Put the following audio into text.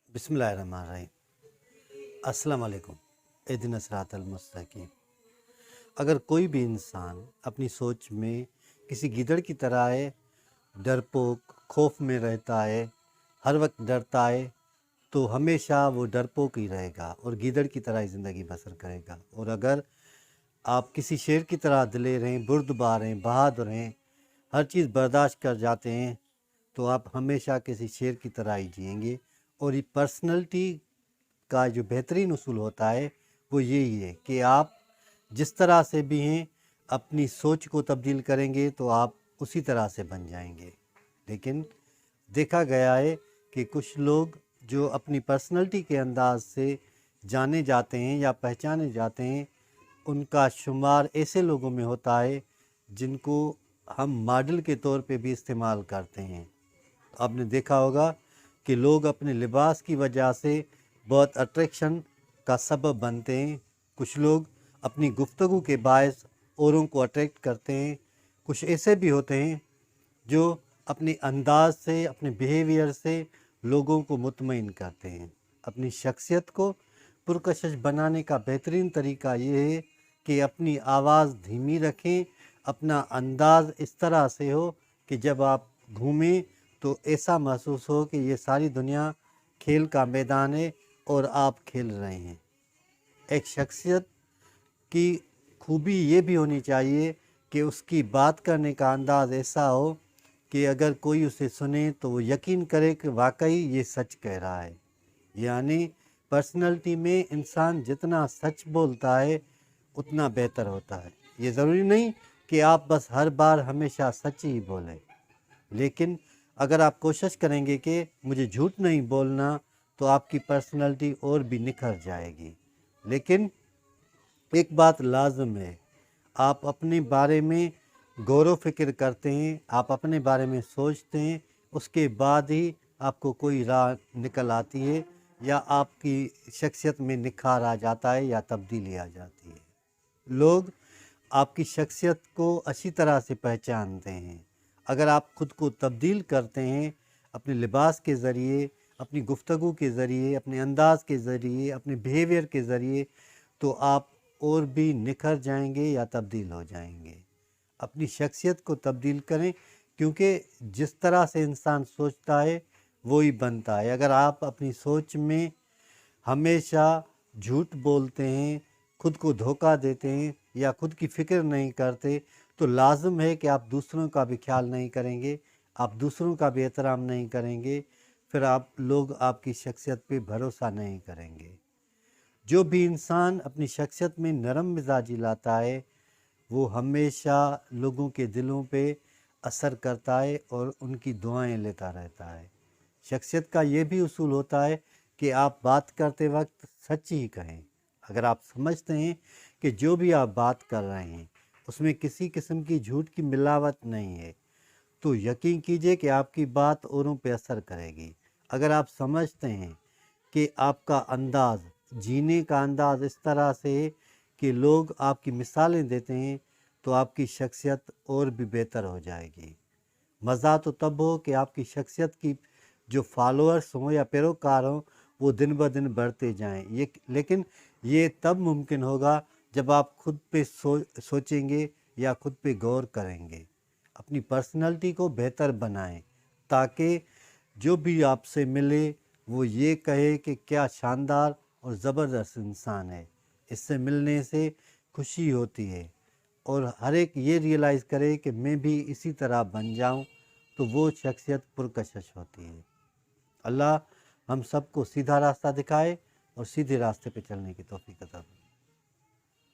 बिस्मिल्लाहिर्रहमानिर्रहीम। अस्सलाम वालेकुम। इहदिना सिरातल मुस्तकीम। अगर कोई भी इंसान अपनी सोच में किसी गीदड़ की तरह है, डरपोक, खौफ में रहता है, हर वक्त डरता है, तो हमेशा वो डरपोक ही रहेगा और गीदड़ की तरह ही ज़िंदगी बसर करेगा। और अगर आप किसी शेर की तरह दिलेर हैं, बुर्दबार हैं, बहादुर हैं, हर चीज़ बर्दाश्त कर जाते हैं, तो आप हमेशा किसी शेर की तरह ही जिएंगे। और ये पर्सनैलिटी का जो बेहतरीन उसूल होता है वो यही है कि आप जिस तरह से भी हैं अपनी सोच को तब्दील करेंगे तो आप उसी तरह से बन जाएंगे। लेकिन देखा गया है कि कुछ लोग जो अपनी पर्सनैलिटी के अंदाज से जाने जाते हैं या पहचाने जाते हैं, उनका शुमार ऐसे लोगों में होता है जिनको हम मॉडल के तौर पे भी इस्तेमाल करते हैं। आपने देखा होगा कि लोग अपने लिबास की वजह से बहुत अट्रैक्शन का सबब बनते हैं। कुछ लोग अपनी गुफ्तगू के बायस औरों को अट्रैक्ट करते हैं। कुछ ऐसे भी होते हैं जो अपने अंदाज से, अपने बिहेवियर से लोगों को मुतमईन करते हैं। अपनी शख्सियत को पुरकशिश बनाने का बेहतरीन तरीका ये है कि अपनी आवाज़ धीमी रखें, अपना अंदाज इस तरह से हो कि जब आप घूमें तो ऐसा महसूस हो कि ये सारी दुनिया खेल का मैदान है और आप खेल रहे हैं। एक शख्सियत की खूबी ये भी होनी चाहिए कि उसकी बात करने का अंदाज़ ऐसा हो कि अगर कोई उसे सुने तो वो यकीन करे कि वाकई ये सच कह रहा है। यानी पर्सनैलिटी में इंसान जितना सच बोलता है उतना बेहतर होता है। ये ज़रूरी नहीं कि आप बस हर बार हमेशा सच ही बोलें, लेकिन अगर आप कोशिश करेंगे कि मुझे झूठ नहीं बोलना तो आपकी पर्सनैलिटी और भी निखर जाएगी। लेकिन एक बात लाजम है, आप अपने बारे में गौर व फिक्र करते हैं, आप अपने बारे में सोचते हैं, उसके बाद ही आपको कोई राह निकल आती है या आपकी शख्सियत में निखार आ जाता है या तब्दीली आ जाती है। लोग आपकी शख्सियत को अच्छी तरह से पहचानते हैं। अगर आप ख़ुद को तब्दील करते हैं अपने लिबास के ज़रिए, अपनी गुफ्तगू के ज़रिए, अपने अंदाज़ के ज़रिए, अपने बिहेवियर के ज़रिए, तो आप और भी निखर जाएंगे या तब्दील हो जाएंगे। अपनी शख्सियत को तब्दील करें, क्योंकि जिस तरह से इंसान सोचता है वो ही बनता है। अगर आप अपनी सोच में हमेशा झूठ बोलते हैं, खुद को धोखा देते हैं या खुद की फ़िक्र नहीं करते, तो लाज़िम है कि आप दूसरों का भी ख्याल नहीं करेंगे, आप दूसरों का भी एहतराम नहीं करेंगे, फिर लोग आपकी शख्सियत पे भरोसा नहीं करेंगे। जो भी इंसान अपनी शख्सियत में नरम मिजाजी लाता है वो हमेशा लोगों के दिलों पे असर करता है और उनकी दुआएं लेता रहता है। शख्सियत का ये भी उसूल होता है कि आप बात करते वक्त सच ही कहें। अगर आप समझते हैं कि जो भी आप बात कर रहे हैं उसमें किसी किस्म की झूठ की मिलावट नहीं है, तो यकीन कीजिए कि आपकी बात औरों पे असर करेगी। अगर आप समझते हैं कि आपका अंदाज़, जीने का अंदाज़ इस तरह से है कि लोग आपकी मिसालें देते हैं, तो आपकी शख्सियत और भी बेहतर हो जाएगी। मज़ा तो तब हो कि आपकी शख्सियत की जो फॉलोअर्स हों या पैरोकार हों वो दिन ब दिन बढ़ते जाएं। लेकिन ये तब मुमकिन होगा जब आप खुद पे सोचेंगे या खुद पे गौर करेंगे। अपनी पर्सनैलिटी को बेहतर बनाएं ताकि जो भी आपसे मिले वो ये कहे कि क्या शानदार और ज़बरदस्त इंसान है। इससे मिलने से खुशी होती है और हर एक ये रियलाइज़ करे कि मैं भी इसी तरह बन जाऊं, तो वो शख्सियत पुरकशिश होती है। अल्लाह हम सबको सीधा रास्ता दिखाए और सीधे रास्ते पे चलने की तौफीक अता फरमाए।